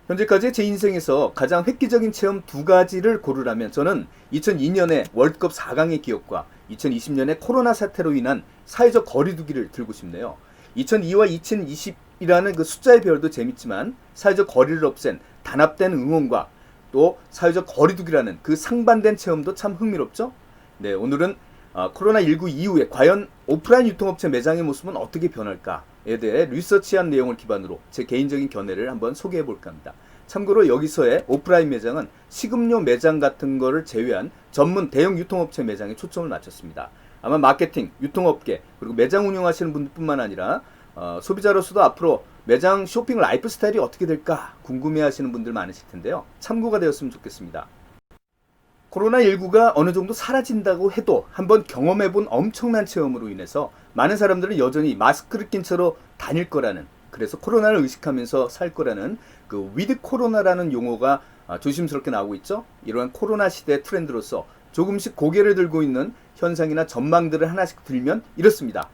현재까지 제 인생에서 가장 획기적인 체험 두 가지를 고르라면 저는 2002년에 월드컵 4강의 기억과 2020년에 코로나 사태로 인한 사회적 거리두기를 들고 싶네요. 2002와 2020이라는 그 숫자의 별도 재밌지만 사회적 거리를 없앤 단합된 응원과 또 사회적 거리두기라는 그 상반된 체험도 참 흥미롭죠? 네, 오늘은 코로나19 이후에 과연 오프라인 유통업체 매장의 모습은 어떻게 변할까에 대해 리서치한 내용을 기반으로 제 개인적인 견해를 한번 소개해 볼까 합니다. 참고로 여기서의 오프라인 매장은 식음료 매장 같은 거를 제외한 전문 대형 유통업체 매장에 초점을 맞췄습니다. 아마 마케팅, 유통업계, 그리고 매장 운영하시는 분들뿐만 아니라 소비자로서도 앞으로 매장 쇼핑 라이프 스타일이 어떻게 될까 궁금해 하시는 분들 많으실 텐데요. 참고가 되었으면 좋겠습니다. 코로나19가 어느 정도 사라진다고 해도 한번 경험해본 엄청난 체험으로 인해서 많은 사람들은 여전히 마스크를 낀 채로 다닐 거라는, 그래서 코로나를 의식하면서 살 거라는 그 위드 코로나라는 용어가 조심스럽게 나오고 있죠. 이러한 코로나 시대 트렌드로서 조금씩 고개를 들고 있는 현상이나 전망들을 하나씩 들면 이렇습니다.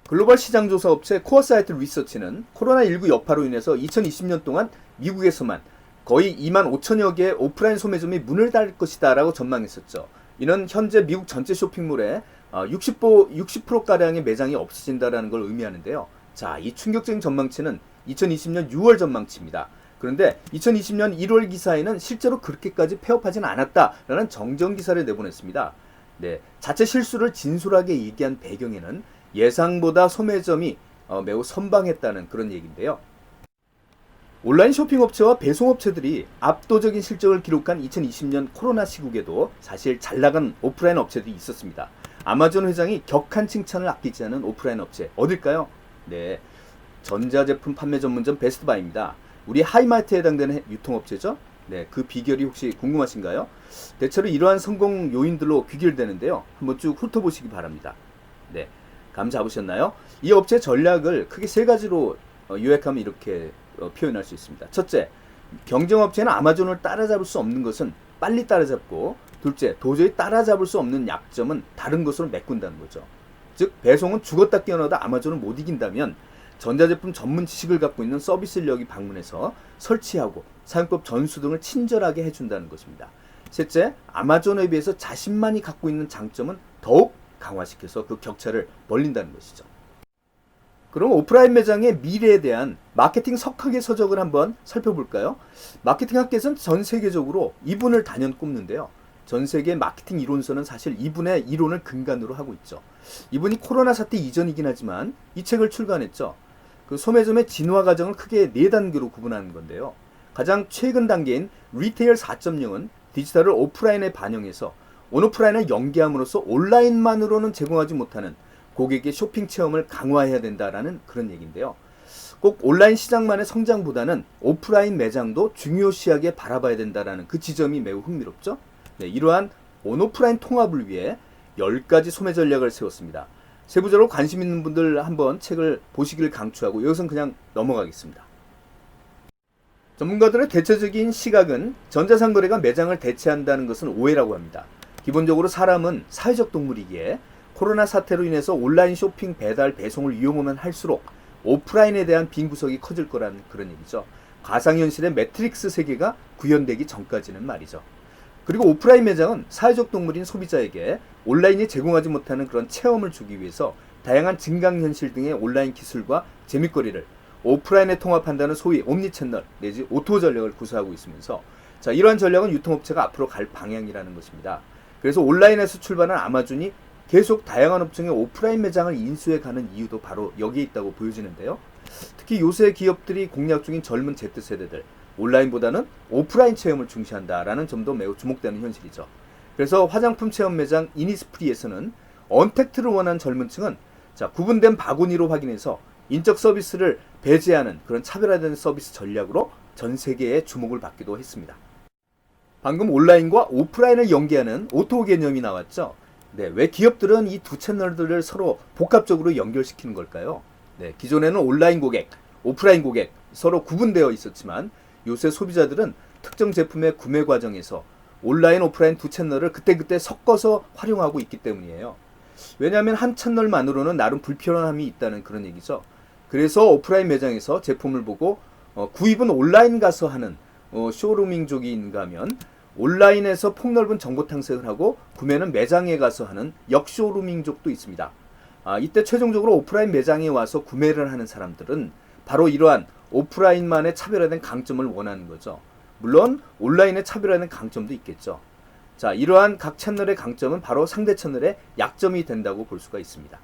글로벌 시장조사 업체 코어사이트 리서치는 코로나19 여파로 인해서 2020년 동안 미국에서만 거의 2만 5천여 개의 오프라인 소매점이 문을 닫을 것이다 라고 전망했었죠. 이는 현재 미국 전체 쇼핑몰에 60%가량의 매장이 없어진다는 걸 의미하는데요. 자, 이 충격적인 전망치는 2020년 6월 전망치입니다. 그런데 2020년 1월 기사에는 실제로 그렇게까지 폐업하진 않았다라는 정정 기사를 내보냈습니다. 네, 자체 실수를 진솔하게 얘기한 배경에는 예상보다 소매점이 매우 선방했다는 그런 얘기인데요. 온라인 쇼핑업체와 배송업체들이 압도적인 실적을 기록한 2020년 코로나 시국에도 사실 잘나간 오프라인 업체들이 있었습니다. 아마존 회장이 격한 칭찬을 아끼지 않은 오프라인 업체 어딜까요? 네, 전자제품 판매 전문점 베스트바이입니다. 우리 하이마트에 해당되는 유통업체죠. 네, 그 비결이 혹시 궁금하신가요? 대체로 이러한 성공 요인들로 귀결되는데요. 한번 쭉 훑어보시기 바랍니다. 네, 감 잡으셨나요? 이 업체 전략을 크게 세 가지로 요약하면 이렇게 표현할 수 있습니다. 첫째, 경쟁업체는 아마존을 따라잡을 수 없는 것은 빨리 따라잡고, 둘째, 도저히 따라잡을 수 없는 약점은 다른 것으로 메꾼다는 거죠. 즉, 배송은 죽었다 깨어나다 아마존을 못 이긴다면 전자제품 전문 지식을 갖고 있는 서비스 인력이 방문해서 설치하고 사용법 전수 등을 친절하게 해준다는 것입니다. 셋째, 아마존에 비해서 자신만이 갖고 있는 장점은 더욱 강화시켜서 그 격차를 벌린다는 것이죠. 그럼 오프라인 매장의 미래에 대한 마케팅 석학의 서적을 한번 살펴볼까요? 마케팅 학계에서는 전 세계적으로 이분을 단연 꼽는데요. 전 세계 마케팅 이론서는 사실 이분의 이론을 근간으로 하고 있죠. 이분이 코로나 사태 이전이긴 하지만 이 책을 출간했죠. 그 소매점의 진화 과정을 크게 네 단계로 구분하는 건데요. 가장 최근 단계인 리테일 4.0은 디지털을 오프라인에 반영해서 온오프라인을 연계함으로써 온라인만으로는 제공하지 못하는 고객의 쇼핑 체험을 강화해야 된다라는 그런 얘기인데요. 꼭 온라인 시장만의 성장보다는 오프라인 매장도 중요시하게 바라봐야 된다라는 그 지점이 매우 흥미롭죠. 네, 이러한 온오프라인 통합을 위해 10가지 소매 전략을 세웠습니다. 세부적으로 관심 있는 분들 한번 책을 보시기를 강추하고 여기서는 그냥 넘어가겠습니다. 전문가들의 대체적인 시각은 전자상거래가 매장을 대체한다는 것은 오해라고 합니다. 기본적으로 사람은 사회적 동물이기에 코로나 사태로 인해서 온라인 쇼핑, 배달, 배송을 이용하면 할수록 오프라인에 대한 빈 구석이 커질 거라는 그런 얘기죠. 가상현실의 매트릭스 세계가 구현되기 전까지는 말이죠. 그리고 오프라인 매장은 사회적 동물인 소비자에게 온라인이 제공하지 못하는 그런 체험을 주기 위해서 다양한 증강현실 등의 온라인 기술과 재미거리를 오프라인에 통합한다는 소위 옴니채널 내지 오토 전략을 구사하고 있으면서 자, 이러한 전략은 유통업체가 앞으로 갈 방향이라는 것입니다. 그래서 온라인에서 출발한 아마존이 계속 다양한 업종의 오프라인 매장을 인수해 가는 이유도 바로 여기에 있다고 보여지는데요. 특히 요새 기업들이 공략 중인 젊은 Z세대들, 온라인보다는 오프라인 체험을 중시한다라는 점도 매우 주목되는 현실이죠. 그래서 화장품 체험 매장 이니스프리에서는 언택트를 원하는 젊은 층은 자, 구분된 바구니로 확인해서 인적 서비스를 배제하는 그런 차별화된 서비스 전략으로 전 세계에 주목을 받기도 했습니다. 방금 온라인과 오프라인을 연계하는 오토 개념이 나왔죠. 네, 왜 기업들은 이 두 채널들을 서로 복합적으로 연결시키는 걸까요? 네, 기존에는 온라인 고객, 오프라인 고객 서로 구분되어 있었지만 요새 소비자들은 특정 제품의 구매 과정에서 온라인, 오프라인 두 채널을 그때그때 섞어서 활용하고 있기 때문이에요. 왜냐하면 한 채널만으로는 나름 불편함이 있다는 그런 얘기죠. 그래서 오프라인 매장에서 제품을 보고 구입은 온라인 가서 하는 쇼루밍족이 있는가 하면 온라인에서 폭넓은 정보 탐색을 하고 구매는 매장에 가서 하는 역쇼루밍족도 있습니다. 이때 최종적으로 오프라인 매장에 와서 구매를 하는 사람들은 바로 이러한 오프라인만의 차별화된 강점을 원하는 거죠. 물론 온라인의 차별화된 강점도 있겠죠. 자, 이러한 각 채널의 강점은 바로 상대 채널의 약점이 된다고 볼 수가 있습니다.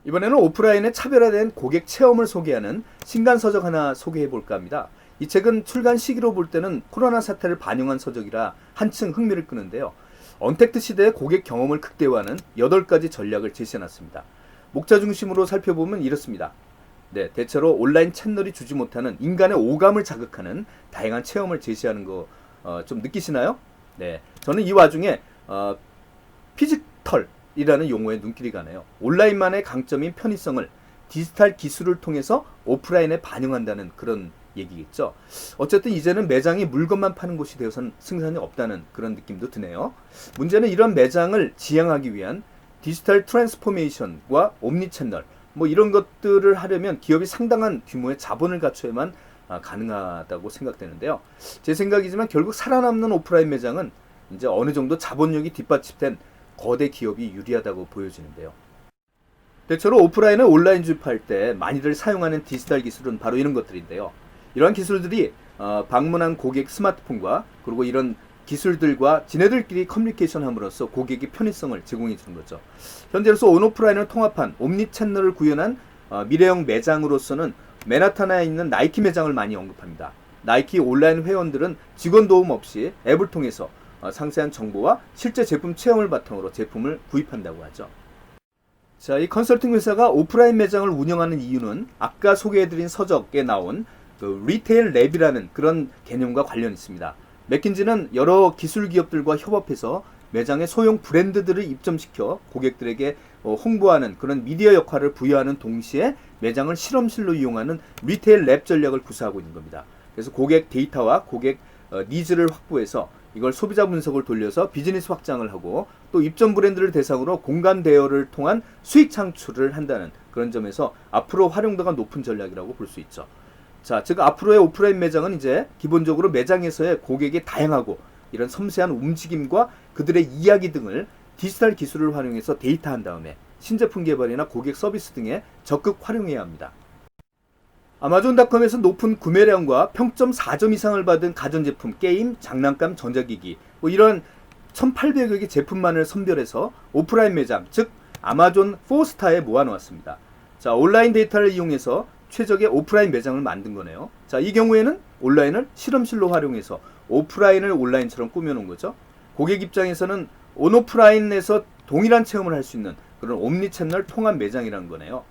이번에는 오프라인의 차별화된 고객 체험을 소개하는 신간 서적 하나 소개해 볼까 합니다. 이 책은 출간 시기로 볼 때는 코로나 사태를 반영한 서적이라 한층 흥미를 끄는데요. 언택트 시대의 고객 경험을 극대화하는 8가지 전략을 제시해놨습니다. 목자 중심으로 살펴보면 이렇습니다. 네, 대체로 온라인 채널이 주지 못하는 인간의 오감을 자극하는 다양한 체험을 제시하는 거 좀 느끼시나요? 네, 저는 이 와중에 피지털이라는 용어에 눈길이 가네요. 온라인만의 강점인 편의성을 디지털 기술을 통해서 오프라인에 반영한다는 그런 얘기겠죠. 어쨌든 이제는 매장이 물건만 파는 곳이 되어서는 승산이 없다는 그런 느낌도 드네요. 문제는 이런 매장을 지향하기 위한 디지털 트랜스포메이션과 옴니채널 이런 것들을 하려면 기업이 상당한 규모의 자본을 갖춰야만 가능하다고 생각되는데요. 제 생각이지만 결국 살아남는 오프라인 매장은 이제 어느 정도 자본력이 뒷받침된 거대 기업이 유리하다고 보여지는데요. 대체로 오프라인을 온라인 주입할 때 많이들 사용하는 디지털 기술은 바로 이런 것들인데요. 이러한 기술들이 방문한 고객 스마트폰과 그리고 이런 기술들과 지네들끼리 커뮤니케이션 함으로써 고객의 편의성을 제공해 주는 거죠. 현재로서 온오프라인을 통합한 옴니 채널을 구현한 미래형 매장으로서는 맨하탄에 있는 나이키 매장을 많이 언급합니다. 나이키 온라인 회원들은 직원 도움 없이 앱을 통해서 상세한 정보와 실제 제품 체험을 바탕으로 제품을 구입한다고 하죠. 자, 이 컨설팅 회사가 오프라인 매장을 운영하는 이유는 아까 소개해드린 서적에 나온 리테일 랩이라는 그런 개념과 관련이 있습니다. 맥킨지는 여러 기술 기업들과 협업해서 매장에 소형 브랜드들을 입점시켜 고객들에게 홍보하는 그런 미디어 역할을 부여하는 동시에 매장을 실험실로 이용하는 리테일 랩 전략을 구사하고 있는 겁니다. 그래서 고객 데이터와 고객 니즈를 확보해서 이걸 소비자 분석을 돌려서 비즈니스 확장을 하고 또 입점 브랜드를 대상으로 공간 대여를 통한 수익 창출을 한다는 그런 점에서 앞으로 활용도가 높은 전략이라고 볼 수 있죠. 자, 즉 앞으로의 오프라인 매장은 이제 기본적으로 매장에서의 고객의 다양하고 이런 섬세한 움직임과 그들의 이야기 등을 디지털 기술을 활용해서 데이터한 다음에 신제품 개발이나 고객 서비스 등에 적극 활용해야 합니다. 아마존닷컴에서 높은 구매량과 평점 4점 이상을 받은 가전제품, 게임, 장난감, 전자기기 이런 1800여 개 제품만을 선별해서 오프라인 매장, 즉 아마존 4스타에 모아놓았습니다. 자, 온라인 데이터를 이용해서 최적의 오프라인 매장을 만든 거네요. 자, 이 경우에는 온라인을 실험실로 활용해서 오프라인을 온라인처럼 꾸며놓은 거죠. 고객 입장에서는 온오프라인에서 동일한 체험을 할 수 있는 그런 옴니채널 통합 매장이라는 거네요.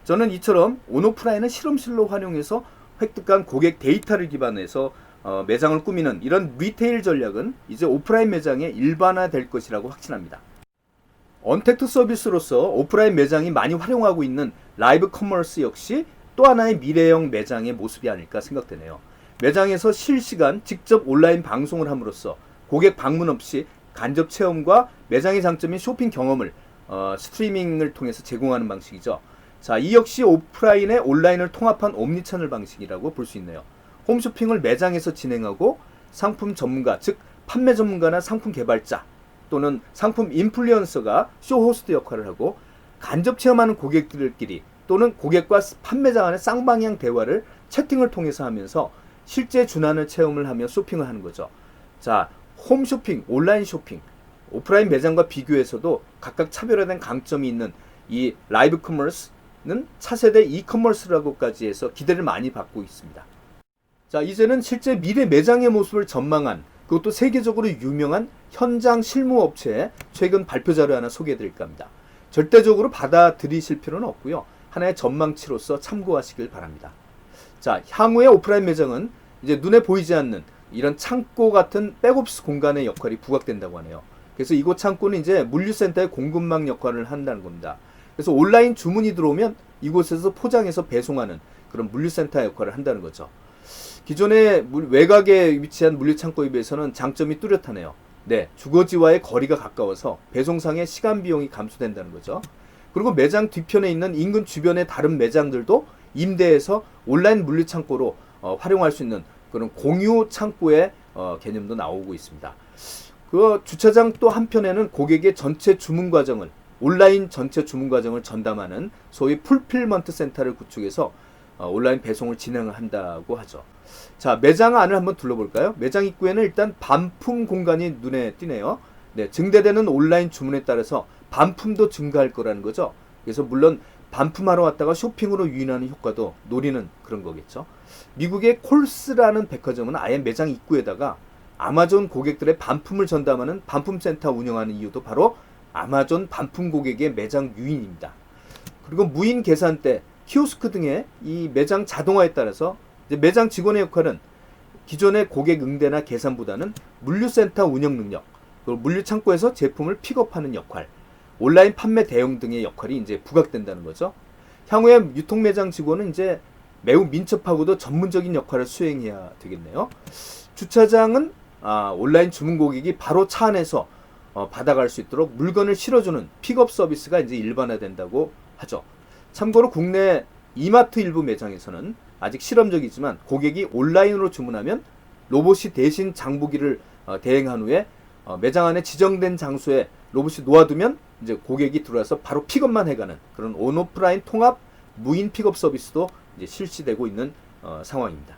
저는 이처럼 온오프라인을 실험실로 활용해서 획득한 고객 데이터를 기반해서 매장을 꾸미는 이런 리테일 전략은 이제 오프라인 매장에 일반화될 것이라고 확신합니다. 언택트 서비스로서 오프라인 매장이 많이 활용하고 있는 라이브 커머스 역시 또 하나의 미래형 매장의 모습이 아닐까 생각되네요. 매장에서 실시간 직접 온라인 방송을 함으로써 고객 방문 없이 간접 체험과 매장의 장점인 쇼핑 경험을 스트리밍을 통해서 제공하는 방식이죠. 자, 이 역시 오프라인에 온라인을 통합한 옴니채널 방식이라고 볼 수 있네요. 홈쇼핑을 매장에서 진행하고 상품 전문가, 즉 판매 전문가나 상품 개발자 또는 상품 인플루언서가 쇼호스트 역할을 하고 간접 체험하는 고객들끼리 또는 고객과 판매자 간의 쌍방향 대화를 채팅을 통해서 하면서 실제 준하는 체험을 하며 쇼핑을 하는 거죠. 자, 홈쇼핑, 온라인 쇼핑, 오프라인 매장과 비교해서도 각각 차별화된 강점이 있는 이 라이브 커머스는 차세대 이커머스라고까지 해서 기대를 많이 받고 있습니다. 자, 이제는 실제 미래 매장의 모습을 전망한 그것도 세계적으로 유명한 현장 실무 업체의 최근 발표 자료 하나 소개해 드릴까 합니다. 절대적으로 받아들이실 필요는 없고요. 하나의 전망치로서 참고하시길 바랍니다. 자, 향후의 오프라인 매장은 이제 눈에 보이지 않는 이런 창고 같은 백오피스 공간의 역할이 부각된다고 하네요. 그래서 이곳 창고는 이제 물류센터의 공급망 역할을 한다는 겁니다. 그래서 온라인 주문이 들어오면 이곳에서 포장해서 배송하는 그런 물류센터 역할을 한다는 거죠. 기존의 외곽에 위치한 물류창고에 비해서는 장점이 뚜렷하네요. 네, 주거지와의 거리가 가까워서 배송상의 시간 비용이 감소된다는 거죠. 그리고 매장 뒤편에 있는 인근 주변의 다른 매장들도 임대해서 온라인 물류창고로 활용할 수 있는 그런 공유 창고의 개념도 나오고 있습니다. 그 주차장 또 한편에는 고객의 전체 주문 과정을 온라인 전체 주문 과정을 전담하는 소위 풀필먼트 센터를 구축해서 온라인 배송을 진행한다고 하죠. 자, 매장 안을 한번 둘러볼까요? 매장 입구에는 일단 반품 공간이 눈에 띄네요. 네, 증대되는 온라인 주문에 따라서 반품도 증가할 거라는 거죠. 그래서 물론 반품하러 왔다가 쇼핑으로 유인하는 효과도 노리는 그런 거겠죠. 미국의 콜스라는 백화점은 아예 매장 입구에다가 아마존 고객들의 반품을 전담하는 반품센터 운영하는 이유도 바로 아마존 반품 고객의 매장 유인입니다. 그리고 무인 계산대, 키오스크 등의 이 매장 자동화에 따라서 이제 매장 직원의 역할은 기존의 고객 응대나 계산보다는 물류센터 운영 능력, 그리고 물류창고에서 제품을 픽업하는 역할, 온라인 판매 대응 등의 역할이 이제 부각된다는 거죠. 향후에 유통매장 직원은 이제 매우 민첩하고도 전문적인 역할을 수행해야 되겠네요. 주차장은 온라인 주문 고객이 바로 차 안에서 받아갈 수 있도록 물건을 실어주는 픽업 서비스가 이제 일반화된다고 하죠. 참고로 국내 이마트 일부 매장에서는 아직 실험적이지만 고객이 온라인으로 주문하면 로봇이 대신 장보기를 대행한 후에 매장 안에 지정된 장소에 로봇이 놓아두면 이제 고객이 들어와서 바로 픽업만 해가는 그런 온오프라인 통합 무인 픽업 서비스도 이제 실시되고 있는 상황입니다.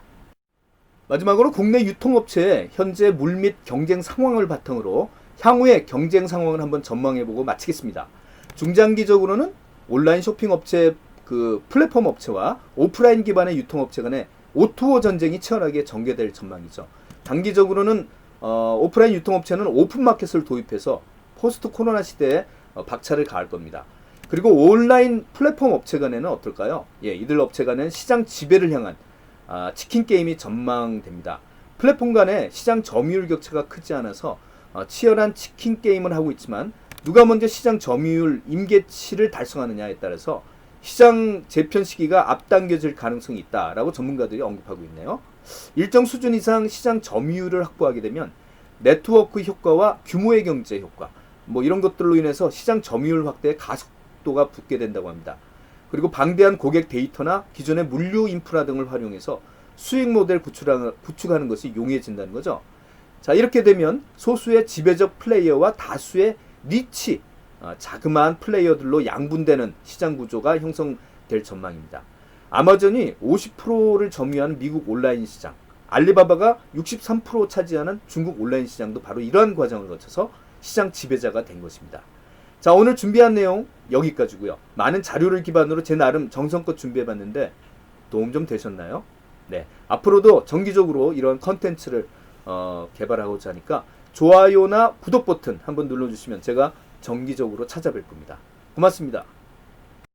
마지막으로 국내 유통업체의 현재 물 및 경쟁 상황을 바탕으로 향후의 경쟁 상황을 한번 전망해보고 마치겠습니다. 중장기적으로는 온라인 쇼핑 업체 그 플랫폼 업체와 오프라인 기반의 유통업체 간의 O2O 전쟁이 치열하게 전개될 전망이죠. 단기적으로는 오프라인 유통업체는 오픈마켓을 도입해서 포스트 코로나 시대에 박차를 가할 겁니다. 그리고 온라인 플랫폼 업체 간에는 어떨까요? 예, 이들 업체 간은 시장 지배를 향한 치킨 게임이 전망됩니다. 플랫폼 간의 시장 점유율 격차가 크지 않아서 치열한 치킨 게임을 하고 있지만 누가 먼저 시장 점유율 임계치를 달성하느냐에 따라서 시장 재편 시기가 앞당겨질 가능성이 있다라고 전문가들이 언급하고 있네요. 일정 수준 이상 시장 점유율을 확보하게 되면 네트워크 효과와 규모의 경제 효과 뭐 이런 것들로 인해서 시장 점유율 확대에 가속도가 붙게 된다고 합니다. 그리고 방대한 고객 데이터나 기존의 물류 인프라 등을 활용해서 수익 모델 구축하는 것이 용이해진다는 거죠. 자, 이렇게 되면 소수의 지배적 플레이어와 다수의 니치 자그마한 플레이어들로 양분되는 시장 구조가 형성될 전망입니다. 아마존이 50%를 점유하는 미국 온라인 시장, 알리바바가 63% 차지하는 중국 온라인 시장도 바로 이러한 과정을 거쳐서 시장 지배자가 된 것입니다. 자, 오늘 준비한 내용 여기까지고요. 많은 자료를 기반으로 제 나름 정성껏 준비해봤는데 도움 좀 되셨나요? 네, 앞으로도 정기적으로 이런 컨텐츠를 개발하고자 하니까 좋아요나 구독 버튼 한번 눌러주시면 제가 정기적으로 찾아뵐 겁니다. 고맙습니다.